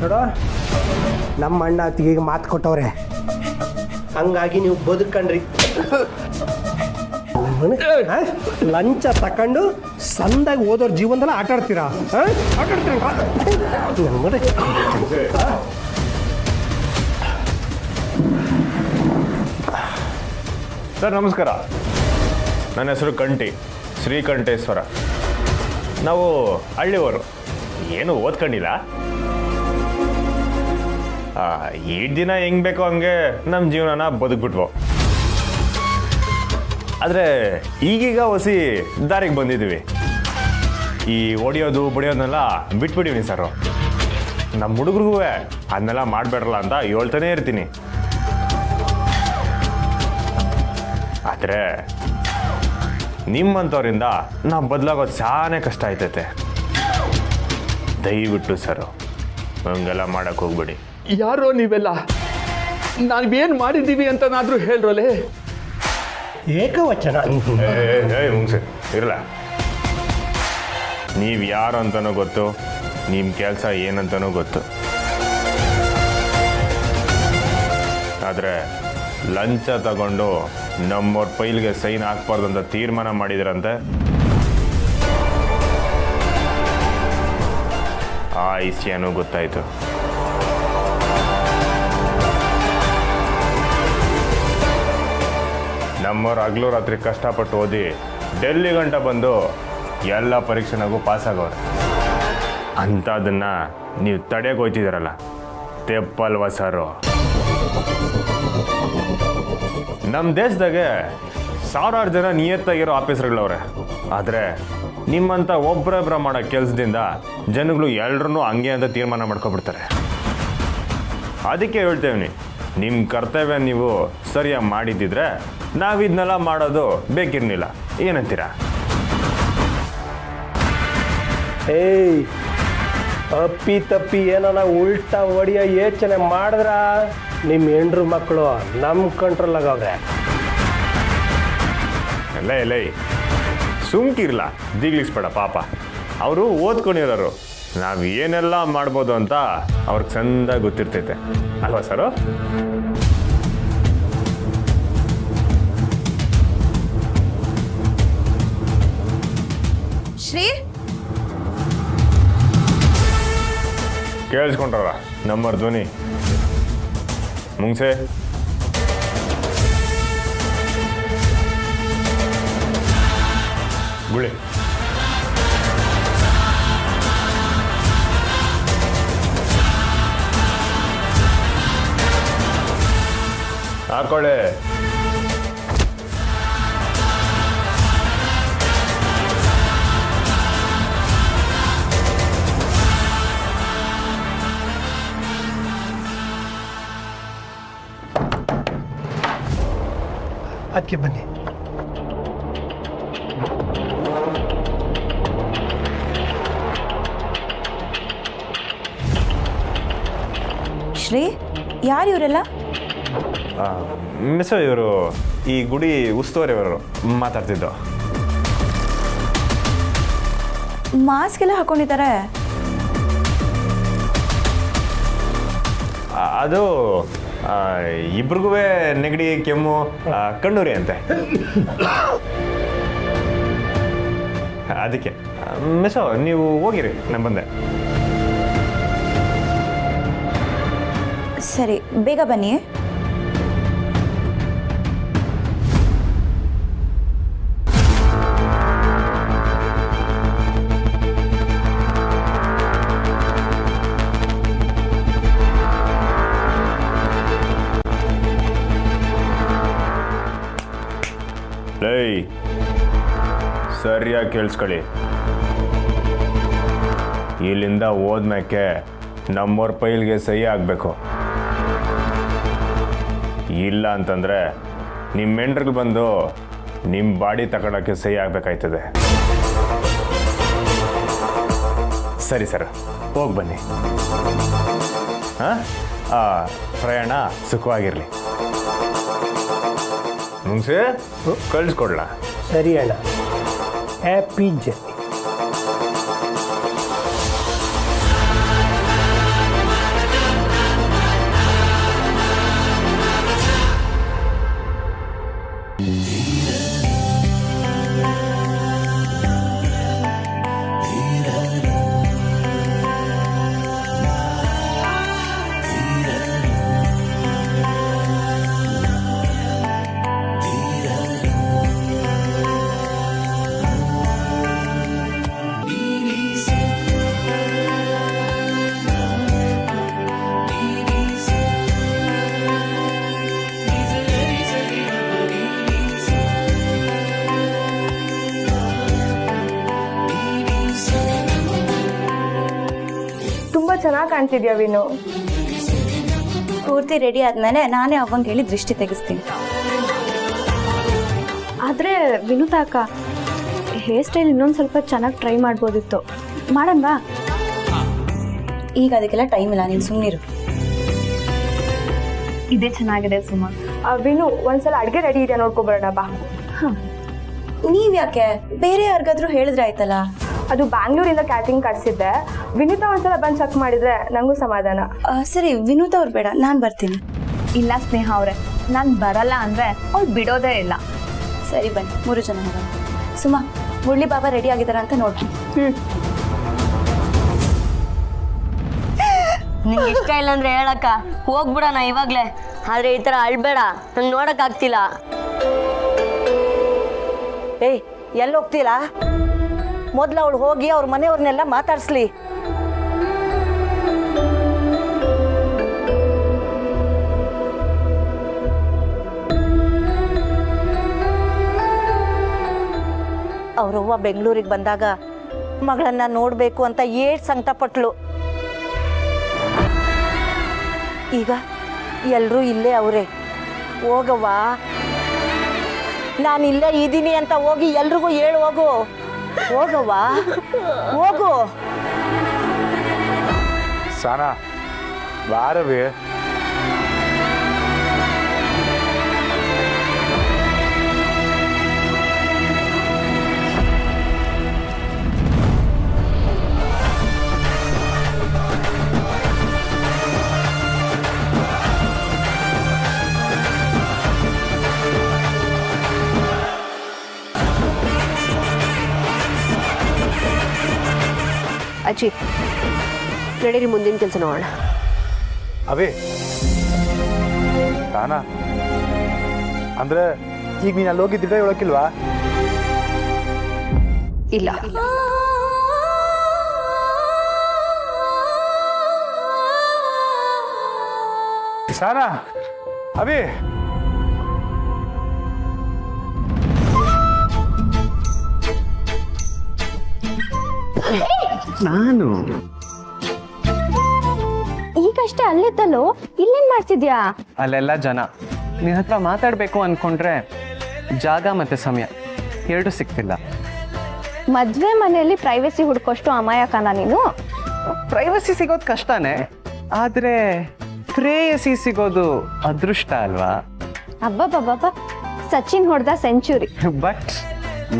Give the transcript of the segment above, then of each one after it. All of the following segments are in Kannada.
ನೋಡು, ನಮ್ಮ ಅಣ್ಣ ಅತ್ತಿಗೆ ಮಾತು ಕೊಟ್ಟವ್ರೆ, ಹಂಗಾಗಿ ನೀವು ಬದುಕಂಡ್ರಿ. ಲಂಚ ತಕೊಂಡು ಸಂದಾಗಿ ಓದೋರ್ ಜೀವನದಲ್ಲಿ ಆಟ ಆಡ್ತೀರಾ? ಆಟ ಆಡ್ತೀರ? ಸರ್ ನಮಸ್ಕಾರ. ನನ್ನ ಹೆಸರು ಕಂಠಿ, ಶ್ರೀಕಂಠೇಶ್ವರ. ನಾವು ಹಳ್ಳಿಯವರು, ಏನು ಓದ್ಕೊಂಡಿಲ್ಲ. ಈಟ್ ದಿನ ಹೆಂಗೆ ಬೇಕೋ ಹಂಗೆ ನಮ್ಮ ಜೀವನನ ಬದುಕ್ಬಿಟ್ವು. ಆದರೆ ಈಗೀಗ ಹೊಸಿ ದಾರಿಗೆ ಬಂದಿದ್ದೀವಿ. ಈ ಹೊಡಿಯೋದು ಬಡಿಯೋದನ್ನೆಲ್ಲ ಬಿಟ್ಬಿಟ್ಟಿವಿ ಸರ್. ನಮ್ಮ ಹುಡುಗ್ರಿಗೂ ಅದನ್ನೆಲ್ಲ ಮಾಡಬೇಡ್ರಲ್ಲ ಅಂತ ಹೇಳ್ತಾನೆ ಇರ್ತೀನಿ. ಆದರೆ ನಿಮ್ಮಂಥವ್ರಿಂದ ನಾವು ಬದಲಾಗೋದು ಸಾನೇ ಕಷ್ಟ ಆಯ್ತೈತೆ. ದಯವಿಟ್ಟು ಸರ್ ಹಂಗೆಲ್ಲ ಮಾಡಕ್ಕೆ ಹೋಗ್ಬೇಡಿ. ಯಾರೋ ನೀವೆಲ್ಲ ನಾವೇನು ಮಾಡಿದ್ದೀವಿ ಅಂತನಾದರೂ ಹೇಳ್ರಲ್ಲೇ. ಏಕವಚನ ಮುಗಿಸಿ ಇರಲ್ಲ. ನೀವು ಯಾರು ಅಂತನೂ ಗೊತ್ತು, ನಿಮ್ಮ ಕೆಲಸ ಏನಂತನೂ ಗೊತ್ತು. ಆದರೆ ಲಂಚ ತಗೊಂಡು ನಮ್ಮವ್ರ ಫೈಲ್ಗೆ ಸೈನ್ ಹಾಕ್ಬಾರ್ದು ಅಂತ ತೀರ್ಮಾನ ಮಾಡಿದ್ರಂತೆ. ಆ ವಿಷಯನೂ ಗೊತ್ತಾಯಿತು. ನಮ್ಮವ್ರು ಹಗಲು ರಾತ್ರಿ ಕಷ್ಟಪಟ್ಟು ಓದಿ ಡೆಲ್ಲಿ ಗಂಟ ಬಂದು ಎಲ್ಲ ಪರೀಕ್ಷೆನಾಗೂ ಪಾಸಾಗವ್ರೆ. ಅಂಥದನ್ನ ನೀವು ತಡೆಯೋಕೆ ಹೋಗ್ತಿದ್ದೀರಲ್ಲ, ತೆಪ್ಪಲ್ವ ಸರು? ನಮ್ಮ ದೇಶದಾಗೆ ಸಾವಿರಾರು ಜನ ನಿಯತ್ತಾಗಿರೋ ಆಫೀಸರ್ಗಳವ್ರೆ. ಆದರೆ ನಿಮ್ಮಂಥ ಒಬ್ಬರೊಬ್ಬರ ಮಾಡೋ ಕೆಲಸದಿಂದ ಜನಗಳು ಎಲ್ಲರೂ ಹಂಗೆ ಅಂತ ತೀರ್ಮಾನ ಮಾಡ್ಕೊಬಿಡ್ತಾರೆ. ಅದಕ್ಕೆ ಹೇಳ್ತೇವೆ, ನಿಮ್ಮ ಕರ್ತವ್ಯ ನೀವು ಸರಿಯಾಗಿ ಮಾಡಿದ್ದಿದ್ರೆ ನಾವಿದ್ನೆಲ್ಲ ಮಾಡೋದು ಬೇಕಿರ್ಲಿಲ್ಲ. ಏನಂತೀರಾ? ಏಯ್, ಅಪ್ಪಿ ತಪ್ಪಿ ಏನಾರ ಉಲ್ಟಾ ಹೊಡಿಯೋ ಯೋಚನೆ ಮಾಡಿದ್ರ ನಿಮ್ಮ ಹೆಂಡ್ರು ಮಕ್ಕಳು ನಮ್ಮ ಕಂಟ್ರೋಲಾಗವ್ರೆ. ಎಲ್ಲ ಸುಮ್ಕಿರಲ್ಲ, ದಿಗ್ಲಿಸ್ಬೇಡ. ಪಾಪ ಅವರು ಓದ್ಕೊಂಡಿರೋರು. ನಾವು ಏನೆಲ್ಲ ಮಾಡ್ಬೋದು ಅಂತ ಅವ್ರಿಗೆ ಚಂದಾಗಿ ಗೊತ್ತಿರ್ತೈತೆ ಅಲ್ವಾ ಸರು? ಶ್ರೀ ಕೇಳಿಸ್ಕೊಂಡ್ರ ನಮ್ಮರ ಧ್ವನಿ? ಮುಂಗ್ಸೆ ಗುಳಿ ಹಾಕೊಳ್ಳಿ. ಅದಕ್ಕೆ ಬನ್ನಿ. ಶ್ರೀ, ಯಾರು ಇವರೆಲ್ಲ? ಮಿಸ್ ಇವರು ಈ ಗುಡಿ ಉಸ್ತುವಾರಿಯವರು ಮಾತಾಡ್ತಿದ್ದು. ಮಾಸ್ಕ್ ಎಲ್ಲ ಹಾಕೊಂಡಿದ್ದಾರೆ. ಅದು ಇಬ್ರಿಗೂ ನೆಗಡಿ, ಕೆಮ್ಮು, ಕಣ್ಣೂರಿ ಅಂತೆ. ಅದಕ್ಕೆ ಮಿಸ್ಸೋ ನೀವು ಹೋಗಿರಿ, ನಾನು ಬಂದೆ. ಸರಿ, ಬೇಗ ಬನ್ನಿ. ಲೈ, ಸರಿಯಾಗಿ ಕೇಳಿಸ್ಕೊಳ್ಳಿ. ಇಲ್ಲಿಂದ ಹೋದ್ಮೇಕೆ ನಮ್ಮವ್ರ ಫೈಲ್ಗೆ ಸಹಿ ಆಗಬೇಕು. ಇಲ್ಲ ಅಂತಂದರೆ ನಿಮ್ಮ ಮೆಂಡ್ರಿಗೆ ಬಂದು ನಿಮ್ಮ ಬಾಡಿ ತಗೊಳ್ಳೋಕ್ಕೆ ಸಹಿ ಆಗಬೇಕಾಯ್ತದೆ. ಸರಿ ಸರ್, ಹೋಗಿ ಬನ್ನಿ. ಹಾಂ, ಪ್ರಯಾಣ ಸುಖವಾಗಿರಲಿ. ಮುಂಚೆ ಕಳಿಸ್ಕೊಡ್ಲಾ? ಸರಿ ಅಣ್ಣ, ಹ್ಯಾಪಿ ಜರ್ನಿ. ಚೆನ್ನಾಗಿ ಕಾಣ್ತಿದ್ಯಾ ವಿನು. ಪೂರ್ತಿ ರೆಡಿ ಆದ್ಮೇಲೆ ನಾನೇ ಅವಂಗೆ ಹೇಳಿ ದೃಷ್ಟಿ ತೆಗಿಸ್ತೀನಿ. ಆದರೆ ವಿನುತಾ ಅಕ್ಕ, ಹೇರ್ ಸ್ಟೈಲ್ ಇನ್ನೊಂದು ಸ್ವಲ್ಪ ಚೆನ್ನಾಗಿ ಟ್ರೈ ಮಾಡ್ಬೋದಿತ್ತು. ಮಾಡಣ್ವಾ? ಈಗ ಅದಕ್ಕೆಲ್ಲ ಟೈಮ್ ಇಲ್ಲ, ನೀನು ಸುಮ್ಮನಿರು. ಇದೇ ಚೆನ್ನಾಗಿದೆ ಸುಮಾ. ವಿನು, ಒಂದ್ಸಲ ಅಡುಗೆ ರೆಡಿ ಇದೆಯಾ ನೋಡ್ಕೊಬರೋಣ ಬಾ. ನೀವ್ ಯಾಕೆ ಬೇರೆ ಯಾರಿಗಾದ್ರೂ ಹೇಳಿದ್ರೆ ಆಯ್ತಲ್ಲ. ಅದು ಬ್ಯಾಂಗ್ಳೂರಿಂದ ಕ್ಯಾಟ್ರಿಂಗ್ ಕರ್ಸಿದ್ದೆ. ವಿನುತಾ ಒಂದ್ಸಲ ಬಂದು ಚೆಕ್ ಮಾಡಿದ್ರೆ ನಂಗೂ ಸಮಾಧಾನ. ಸರಿ, ವಿನೋದ್ ಅವ್ರು ಬೇಡ, ನಾನು ಬರ್ತೀನಿ. ಇಲ್ಲ ಸ್ನೇಹ ಅವರೇ, ನಾನು ಬರಲ್ಲ ಅಂದರೆ ಅವ್ಳು ಬಿಡೋದೇ ಇಲ್ಲ. ಸರಿ ಬನ್ನಿ, 3 ಜನ ಹೋಗೋಣ. ಸುಮಾ, ಮುರಳಿ ಬಾಬಾ ರೆಡಿ ಆಗಿದಾರ ಅಂತ ನೋಡಿ. ನಿಂಗೆ ಇಷ್ಟ ಇಲ್ಲ ಅಂದ್ರೆ ಹೇಳಕ್ಕ, ಹೋಗ್ಬಿಡಣ ಇವಾಗ್ಲೇ. ಆದ್ರೆ ಈ ತರ ಅಳ್ಬೇಡ, ನಂಗೆ ನೋಡಕ್ ಆಗ್ತಿಲ್ಲ. ಏಯ್, ಎಲ್ಲಿ ಹೋಗ್ತೀರಾ? ಮೊದಲು ಅವಳು ಹೋಗಿ ಅವ್ರ ಮನೆಯವ್ರನ್ನೆಲ್ಲ ಮಾತಾಡಿಸ್ಲಿ. ಅವ್ರವ್ವ ಬೆಂಗಳೂರಿಗೆ ಬಂದಾಗ ಮಗಳನ್ನ ನೋಡಬೇಕು ಅಂತ ಏಟ್ ಸಂಕಟಪಟ್ಲು. ಈಗ ಎಲ್ಲರೂ ಇಲ್ಲೇ ಅವರೇ. ಹೋಗವ್ವ, ನಾನು ಇಲ್ಲೇ ಇದ್ದೀನಿ ಅಂತ ಹೋಗಿ ಎಲ್ರಿಗೂ ಹೇಳು. ಹೋಗು, ಹೋಗವ್ವ, ಹೋಗು. ಸಾನಾ ಬಾರವಿ. ಅಜ್ಜಿ ನಡೀರಿ, ಮುಂದಿನ ಕೆಲಸ ನೋಡೋಣ. ಅವೇ ತಾನಾ ಅಂದ್ರೆ ಈಗ ನೀನು ಅಲ್ಲಿ ಹೋಗಿದ್ದಿದ್ರೆ ಹೇಳೋಕ್ಕಿಲ್ವಾ? ಇಲ್ಲ, ಸಾನಾ, ಅವೇ ನಾನು ಈಗಷ್ಟೇ ಅಲ್ಲಿದ್ದಲ್ಲೋ, ಇಲ್ಲೇನ್ ಮಾಡ್ತಿದ್ಯಾ? ಅಲ್ಲೆಲ್ಲ ಜನ. ನಿನ್ನ ಹತ್ರ ಮಾತಾಡಬೇಕು ಅಂದ್ಕೊಂಡ್ರೆ ಜಾಗ ಮತ್ತು ಸಮಯ ಎರಡು ಸಿಗ್ತಿಲ್ಲ. ಮದ್ವೆ ಮನೆಯಲ್ಲಿ ಪ್ರೈವಸಿ ಹುಡ್ಕೋಷ್ಟು ಅಮಾಯಕನ ನೀನು? ಪ್ರೈವಸಿ ಸಿಗೋದು ಕಷ್ಟನೇ, ಆದರೆ ಪ್ರೇಯಸಿ ಸಿಗೋದು ಅದೃಷ್ಟ ಅಲ್ವಾ? ಅಬ್ಬಬ್ಬಬ್ಬ, ಸಚಿನ್ ಹೊಡೆದ ಸೆಂಚುರಿ. But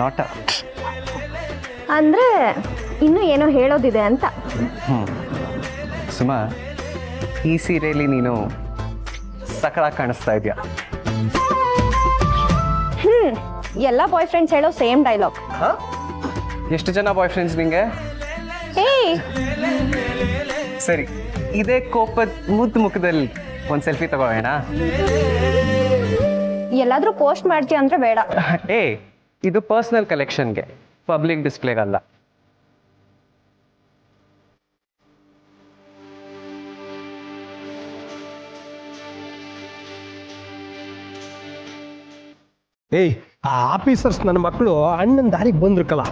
not out. ಅಂದ್ರೆ ಇನ್ನೂ ಏನೋ ಹೇಳೋದಿದೆ ಅಂತ. ಸುಮಾ, ಈ ಸೀರೆಯಲ್ಲಿ ನೀನು ಸಕಲಾಗಿ ಕಾಣಿಸ್ತಾ ಇದೆಯಾ. ಎಲ್ಲ ಬಾಯ್ ಫ್ರೆಂಡ್ಸ್ ಹೇಳೋ ಸೇಮ್ ಡೈಲಾಗ್. ಎಷ್ಟು ಜನ ಬಾಯ್ ಫ್ರೆಂಡ್ಸ್ ನಿಂಗೆ? ಏಯ್, ಸರಿ, ಇದೇ ಕೋಪದ ಮುದ್ದು ಮುಖದಲ್ಲಿ ಒಂದು ಸೆಲ್ಫಿ ತಗೋಣ. ಎಲ್ಲಾದ್ರೂ ಪೋಸ್ಟ್ ಮಾಡ್ತೀಯ ಅಂದ್ರೆ ಬೇಡ. ಏ, ಇದು ಪರ್ಸನಲ್ ಕಲೆಕ್ಷನ್ಗೆ, ಪಬ್ಲಿಕ್ ಡಿಸ್ಪ್ಲೇಗಲ್ಲ. ಏಯ್, ಆ ಆಫೀಸರ್ಸ್ ನನ್ನ ಮಕ್ಕಳು ಅಣ್ಣನ ದಾರಿಗೆ ಬಂದ್ರಕಲ್ಲ.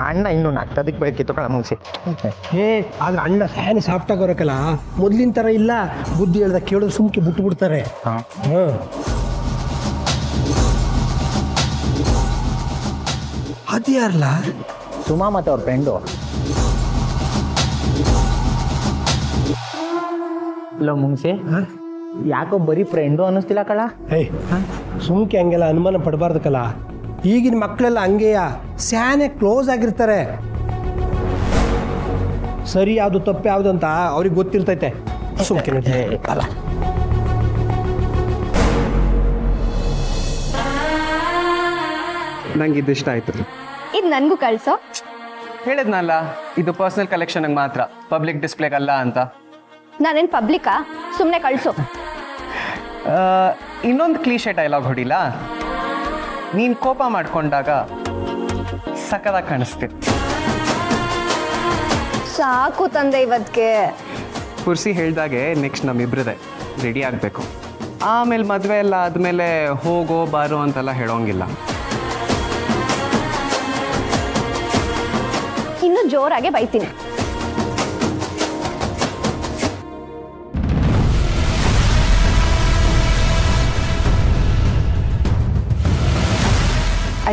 ಅಣ್ಣ ಇನ್ನು ನಗ್ತದಕ್ಕೆ ಬೇಕಿತ್ತು ಕಣ ಮುಗಿಸಿ. ಆದ್ರೆ ಅಣ್ಣ ಫ್ಯಾನ್ ಸಾಫ್ಟ್ ಆಗೋರಕಲ್ಲ, ಮೊದ್ಲಿನ ಥರ ಇಲ್ಲ. ಬುದ್ಧಿ ಹೇಳ್ದ ಕೇಳಿದ್ರೆ ಸುಮ್ಕೆ ಬಿಟ್ಟು ಬಿಡ್ತಾರೆ. ಅದ್ಯಾರಲ್ಲ? ಸುಮಾ ಮತ್ತು ಅವ್ರ ಫ್ರೆಂಡು. ಲೋ ಮುಗಿಸಿ, ಯಾಕೋ ಬರೀ ಫ್ರೆಂಡು ಅನ್ನಿಸ್ತಿಲ್ಲ ಕಳ. ಏಯ್, ಸುಮ್ಕೆ ಹಂಗೆಲ್ಲ ಅನುಮಾನ ಪಡಬಾರ್ದಕ್ಕಲ್ಲ. ಈಗಿನ ಮಕ್ಕಳೆಲ್ಲ ಹಂಗೆಯ, ಸ್ಯಾನೆ ಕ್ಲೋಸ್ ಆಗಿರ್ತಾರೆ. ಸರಿ ಯಾವುದು ತಪ್ಪು ಯಾವುದು ಅಂತ ಅವ್ರಿಗೆ ಗೊತ್ತಿರ್ತೈತೆ. ಸುಮ್ಕೆ ಅಲ್ಲ, ನಂಗೆ ಇದು ಇಷ್ಟ ಆಯ್ತು. ಇದು ನನಗೂ ಕಳ್ಸೋ. ಹೇಳಿದ್ನಲ್ಲ, ಇದು ಪರ್ಸನಲ್ ಕಲೆಕ್ಷನ್ಗೆ ಮಾತ್ರ, ಪಬ್ಲಿಕ್ ಡಿಸ್ಪ್ಲೇಗಲ್ಲ ಅಂತ. ನಾನೇನು ಪಬ್ಲಿಕಾ? ಸುಮ್ಮನೆ ಕಳ್ಸು. ಇನ್ನೊಂದು ಕ್ಲೀಶೆ ಡೈಲಾಗ್ ಹೊಡಿಲ್ಲ. ನೀನು ಕೋಪ ಮಾಡ್ಕೊಂಡಾಗ ಸಕಲಾಗಿ ಕಾಣಿಸ್ತೀವಿ. ಸಾಕು ತಂದೆ ಇವತ್ತಿಗೆ. ಕುರ್ಸಿ ಹೇಳ್ದಾಗೆ ನೆಕ್ಸ್ಟ್ ನಮ್ಮಿಬ್ರದೆ ರೆಡಿ ಆಗಬೇಕು. ಆಮೇಲೆ ಮದುವೆ ಎಲ್ಲ ಆದಮೇಲೆ ಹೋಗೋ ಬಾರೋ ಅಂತೆಲ್ಲ ಹೇಳೋಂಗಿಲ್ಲ. ಇನ್ನು ಜೋರಾಗೆ ಬೈತೀನಿ.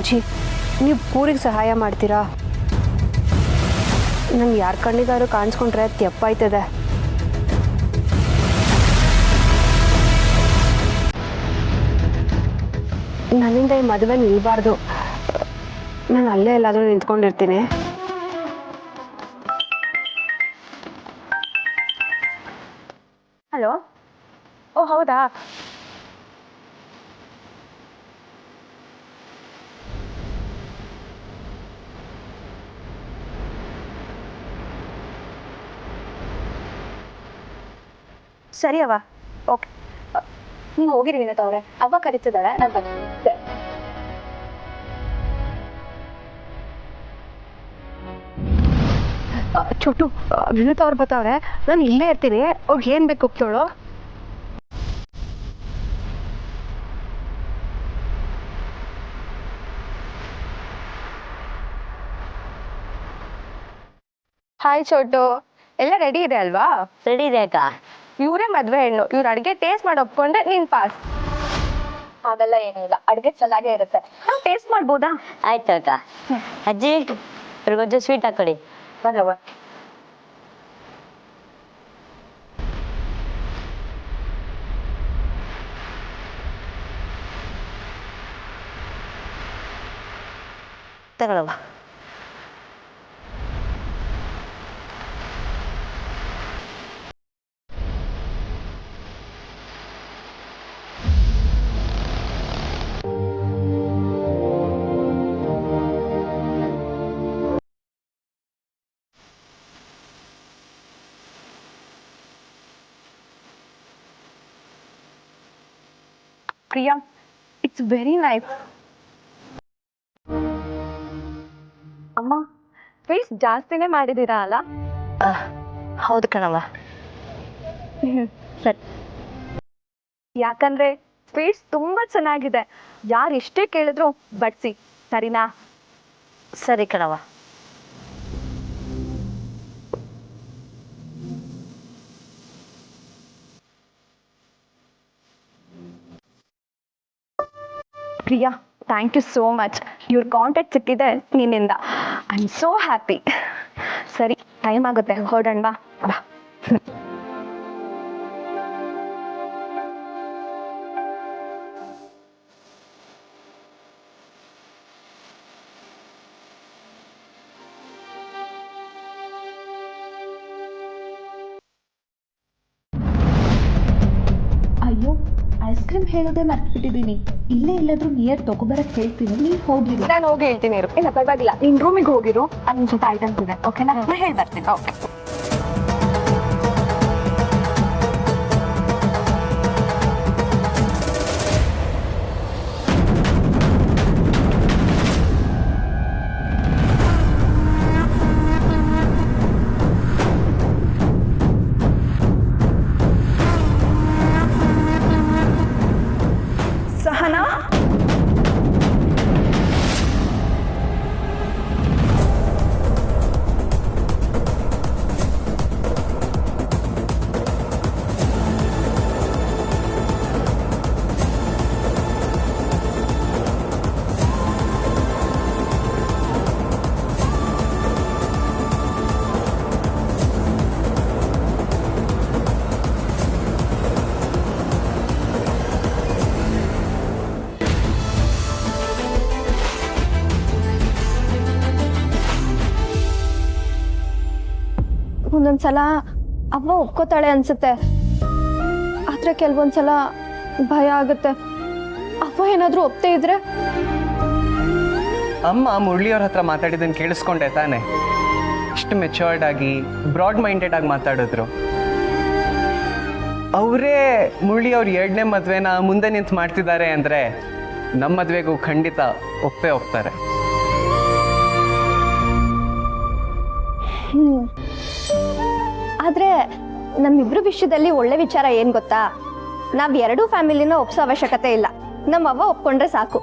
ಅಜ್ಜಿ ನೀವು ಪೂರಿಗೆ ಸಹಾಯ ಮಾಡ್ತೀರಾ? ನಂಗೆ ಯಾರ ಕಣ್ಣಿಗಾರು ಕಾಣಿಸ್ಕೊಂಡ್ರೆ ತೆಪ್ಪಾಯ್ತದೆ. ನನ್ನಿಂದ ಈ ಮದುವೆ ನಿಲ್ಬಾರ್ದು. ನಾನು ಅಲ್ಲೇ ಎಲ್ಲಾದರೂ ನಿಂತ್ಕೊಂಡಿರ್ತೀನಿ. ಹಲೋ, ಓ ಹೌದಾ? ಸರಿ ಅವ್ವ, ಓಕೆ. ನೀವು ಹೋಗಿರಿ ವಿನೋತ್ ಅವ್ರೆ, ಅವ್ವ ಕರೀತಿದ್ದಾಳೆ, ನಾನು ಬರ್ತೀನಿ. ಚೋಟು, ವಿನೋತ್ ಅವ್ರು ಬರ್ತಾವ್ರೆ, ನಾನು ಇಲ್ಲೇ ಇರ್ತೀನಿ. ಅವ್ರಿಗೆ ಏನು ಬೇಕು ಕೇಳೋ. ಹಾಯ್ ಚೋಟು, ಎಲ್ಲ ರೆಡಿ ಇದೆ ಅಲ್ವಾ? ರೆಡಿ ಇದೆ ಅಕ್ಕ. ಇವರೇ ಮದುವೆ ಹೆಣ್ಣು, ಇವ್ರು ಅಡುಗೆ ಟೇಸ್ಟ್ ಮಾಡಿ ಒಪ್ಕೊಂಡ್ರೆ ನೀನು ಪಾಸ್. ಹಾಗೆಲ್ಲ ಏನಿಲ್ಲ, ಅಡುಗೆ ಚೆನ್ನಾಗೇ ಇರುತ್ತೆ. ನಾವು ಟೇಸ್ಟ್ ಮಾಡ್ಬೋದಾ? ಆಯ್ತು ಅಕ್ಕ. ಅಜ್ಜಿ ಇವ್ರಿಗೊಂಚೂರು ಸ್ವೀಟ್ ಹಾಕೊಳ್ಳಿ. ಬರವ. ತಗೊಳವ. Priya, it's very nice. ಅಮ್ಮ, ಸ್ವೀಟ್ಸ್ ಜಾಸ್ತಿನೇ ಮಾಡಿದ್ದೀರಾ ಅಲ್ಲ? ಹೌದು ಕಣವ. ಸರಿ. ಯಾಕಂದ್ರೆ ಸ್ವೀಟ್ಸ್ ತುಂಬಾ ಚೆನ್ನಾಗಿದೆ. ಯಾರು ಎಷ್ಟೇ ಕೇಳಿದ್ರು ಬಡಿಸಿ, ಸರಿನಾ? ಸರಿ ಕಣವ. Priya, thank you so much. ಇವ್ರ ಕಾಂಟ್ಯಾಕ್ಟ್ ಸಿಕ್ಕಿದೆ ನಿನ್ನಿಂದ. I am so happy. ಸರಿ, ಟೈಮ್ ಆಗುತ್ತೆ, ಹೊರಡೋಣ ಬಾ. ಬಾ. ಅಯ್ಯೋ, ಐಸ್ ಕ್ರೀಮ್ ಹೇಳೋದೇ ಮರ್ತ್ಬಿಟ್ಟಿದ್ದೀನಿ. ಇಲ್ಲೇ ಎಲ್ಲಾದ್ರೂ ನಿಯರ್ ತಗೊಬರಕ್ ಹೇಳ್ತೀನಿ, ನೀನು ಹೋಗಿರು. ನಾನು ಹೋಗಿ ಹೇಳ್ತೀನಿ ಇರು. ಇಲ್ಲ ಪರವಾಗಿಲ್ಲ, ನೀನ್ ರೂಮಿಗೆ ಹೋಗಿರು. ಅಲ್ಲಿ ಸ್ವಲ್ಪ ಐಟಮ್ಸ್ ಇದೆ, ಓಕೆನಾ? ನಾನು ಹೇಳಿ ಬರ್ತೀನಿ. ಓಕೆ. ಸಹನಾ, ಒಂದೊಂದ್ಸಲ ಅವ್ವ ಒಪ್ಕೋತಾಳೆ ಅನ್ಸುತ್ತೆ, ಆದ್ರೆ ಕೆಲವೊಂದ್ಸಲ ಭಯ ಆಗುತ್ತೆ. ಅವ್ವ ಏನಾದ್ರೂ ಒಪ್ತೇ ಇದ್ರೆ? ಅಮ್ಮ ಮುರಳಿಯವ್ರ ಹತ್ರ ಮಾತಾಡಿದ್ದನ್ನು ಕೇಳಿಸ್ಕೊಂಡೆ ತಾನೆ. ಇಷ್ಟು ಮೆಚೂರ್ಡ್ ಆಗಿ ಬ್ರಾಡ್ ಮೈಂಡೆಡ್ ಆಗಿ ಮಾತಾಡಿದ್ರು. ಅವರೇ ಮುರಳಿಯವ್ರ 2ನೇ ಮದುವೆನ ಮುಂದೆ ನಿಂತು ಮಾಡ್ತಿದ್ದಾರೆ ಅಂದರೆ ನಮ್ಮ ಮದುವೆಗೂ ಖಂಡಿತ ಒಪ್ಪೇ ಹೋಗ್ತಾರೆ. ಆದ್ರೆ ನಮ್ಮಿಬ್ರು ವಿಷಯದಲ್ಲಿ ಒಳ್ಳೆ ವಿಚಾರ ಏನ್ ಗೊತ್ತಾ? ನಾವ್ ಎರಡೂ ಫ್ಯಾಮಿಲಿನ ಒಪ್ಸೋ ಅವಶ್ಯಕತೆ ಇಲ್ಲ. ನಮ್ಮ ಅವ್ವ ಒಪ್ಕೊಂಡ್ರೆ ಸಾಕು.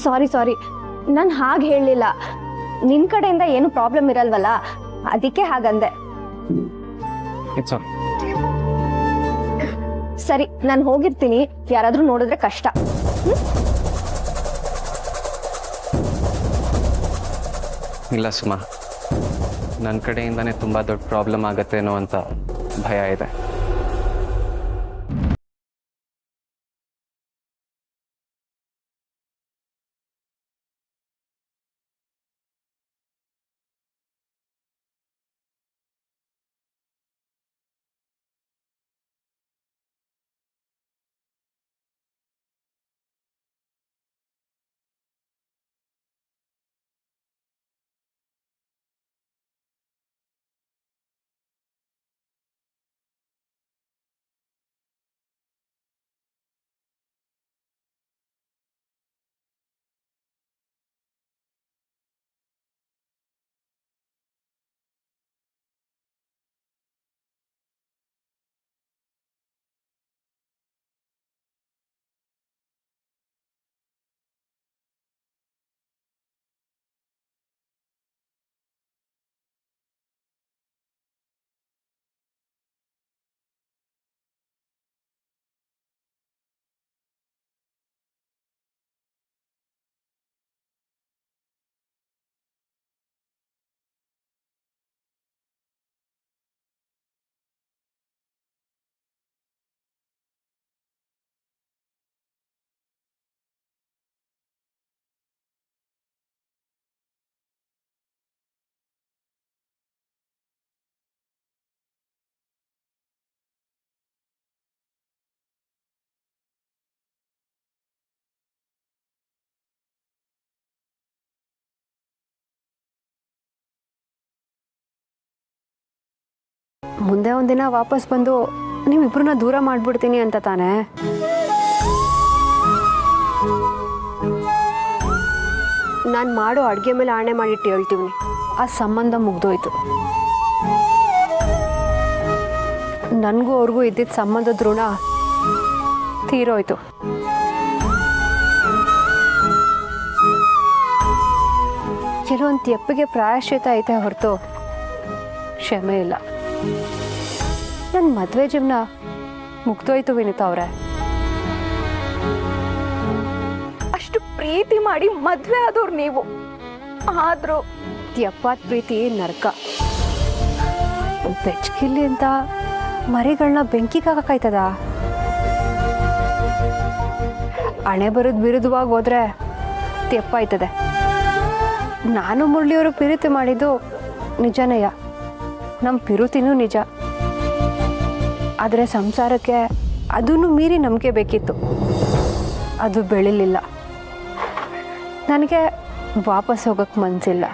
ಸಾರಿ, ನಾನು ಹಾಗೆ ಹೇಳಲಿಲ್ಲ. ನಿನ್ ಕಡೆಯಿಂದ ಏನು ಪ್ರಾಬ್ಲಮ್ ಇರಲ್ವಲ್ಲ, ಅದಕ್ಕೆ ಹಾಗಂದೆ. ಸರಿ, ನಾನು ಹೋಗಿರ್ತೀನಿ. ಯಾರಾದ್ರೂ ನೋಡಿದ್ರೆ ಕಷ್ಟ. ಇಲ್ಲ ಸುಮಾ, ನನ್ನ ಕಡೆಯಿಂದನೇ ತುಂಬ ದೊಡ್ಡ ಪ್ರಾಬ್ಲಮ್ ಆಗತ್ತೇನೋ ಅಂತ ಭಯ ಇದೆ. ಮುಂದೆ ಒಂದಿನ ವಾಪಸ್ ಬಂದು ನೀವಿಬ್ರನ್ನ ದೂರ ಮಾಡಿಬಿಡ್ತೀನಿ ಅಂತ ತಾನೇ? ನಾನು ಮಾಡೋ ಅಡುಗೆ ಮೇಲೆ ಆಣೆ ಮಾಡಿಟ್ಟು ಹೇಳ್ತೀವಿ, ಆ ಸಂಬಂಧ ಮುಗ್ದೋಯ್ತು. ನನಗೂ ಅವ್ರಿಗೂ ಇದ್ದಿದ್ದ ಸಂಬಂಧದ ಋಣ ತೀರೋಯ್ತು. ಕೆಲವೊಂದು ತೆಪ್ಪಿಗೆ ಪ್ರಾಯಶ್ಚಿತ ಐತೆ ಹೊರತು ಕ್ಷಮೆ ಇಲ್ಲ. ನನ್ನ ಮದುವೆ ಜೀವನ ಮುಗ್ದೋಯ್ತು ವಿನಿತಾ ಅವರೇ. ಅಷ್ಟು ಪ್ರೀತಿ ಮಾಡಿ ಮದುವೆ ಆದವ್ರು ನೀವು, ಆದರೂ ಯಪ್ಪಾತ್ ಪ್ರೀತಿ ನರಕ. ಬೆಚ್ಚಗಿಲ್ಲಿ ಅಂತ ಮರಿಗಳನ್ನ ಬೆಂಕಿಗಾಕಾಯ್ತದ? ಹಣೆ ಬರೋದು ವಿರುದ್ಧವಾಗಿ ಹೋದ್ರೆ ತೆಪ್ಪಾಯ್ತದೆ. ನಾನು ಮುರಳಿಯವರು ಪ್ರೀತಿ ಮಾಡಿದ್ದು ನಿಜನೇಯ, ನಮ್ಮ ಪಿರುತಿನೂ ನಿಜ. ಆದರೆ ಸಂಸಾರಕ್ಕೆ ಅದನ್ನು ಮೀರಿ ನಂಬಿಕೆ ಬೇಕಿತ್ತು, ಅದು ಬೆಳಿಲಿಲ್ಲ. ನನಗೆ ವಾಪಸ್ ಹೋಗೋಕ್ಕೆ ಮನಸ್ಸಿಲ್ಲ.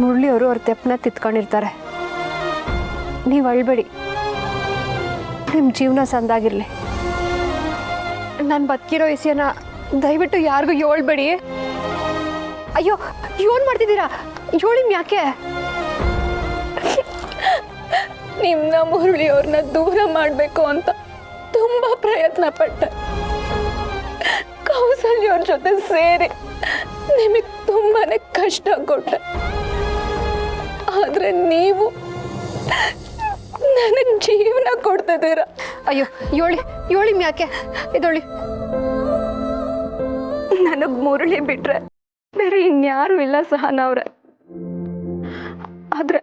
ಮುರಳಿಯವರು ಅವ್ರ ತೆಪ್ಪನ್ನ ತಿತ್ಕೊಂಡಿರ್ತಾರೆ. ನೀವು ಅಳ್ಬೇಡಿ, ನಿಮ್ಮ ಜೀವನ ಸಂದಾಗಿರಲಿ. ನಾನು ಬದುಕಿರೋ ವಿಷಯನ ದಯವಿಟ್ಟು ಯಾರಿಗೂ ಹೇಳ್ಬೇಡಿ. ಅಯ್ಯೋ, ಏನ್ ಮಾಡ್ತಿದ್ದೀರಾ? ಹೇಳಿಮ್ ಯಾಕೆ? ನಿಮ್ನ ಮುರಳಿಯವ್ರನ್ನ ದೂರ ಮಾಡಬೇಕು ಅಂತ ತುಂಬಾ ಪ್ರಯತ್ನ ಪಟ್ಟೆ. ಕೌಸಲ್ಯವ್ರ ಜೊತೆ ಸೇರಿ ನಿಮಗೆ ತುಂಬಾನೇ ಕಷ್ಟ ಕೊಟ್ಟೆ. ಆದ್ರೆ ನೀವು ನನಗೆ ಜೀವನ ಕೊಡ್ತಿದ್ದೀರ. ಅಯ್ಯೋ, ಹೇಳಿಮ್ ಯಾಕೆ? ಇದೊಳಿ, ನನಗ್ ಮುರಳಿ ಬಿಟ್ರೆ ಬೇರೆ ಇನ್ಯಾರು ಇಲ್ಲ ಸಹನವ್ರೆ. ಆದ್ರೆ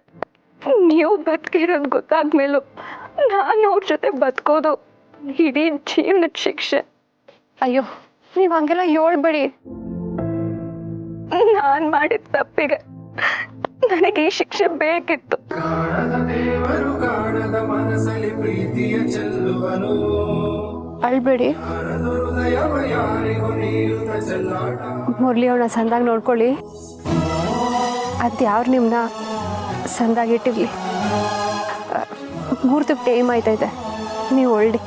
ನೀವು ಬದುಕಿರೋದು ಗೊತ್ತಾದ್ಮೇಲೂ ನಾನು ಅವ್ರ ಜೊತೆ ಬದುಕೋದು ಇಡೀ ಜೀವನದ ಶಿಕ್ಷೆ. ಅಯ್ಯೋ, ನೀವು ಹಂಗೆಲ್ಲ ಹೇಳ್ಬೇಡಿ. ನಾನು ಮಾಡಿದ ತಪ್ಪಿಗೆ ನನಗೆ ಈ ಶಿಕ್ಷೆ ಬೇಕಿತ್ತು. ಅಳ್ಬೇಡಿ, ಮುರಳಿ ಅವಳ ಸಂದಾಗಿ ನೋಡ್ಕೊಳ್ಳಿ. ಅದ್ಯಾವ್ರು ನಿಮ್ಮನ್ನ ಸಂದಾಗಿಟ್ಟಿರ್ಲಿ. ಮುಹೂರ್ತಕ್ಕೆ ಟೈಮ್ ಆಯ್ತೈತೆ, ನೀವು ಹೊರಡಿ.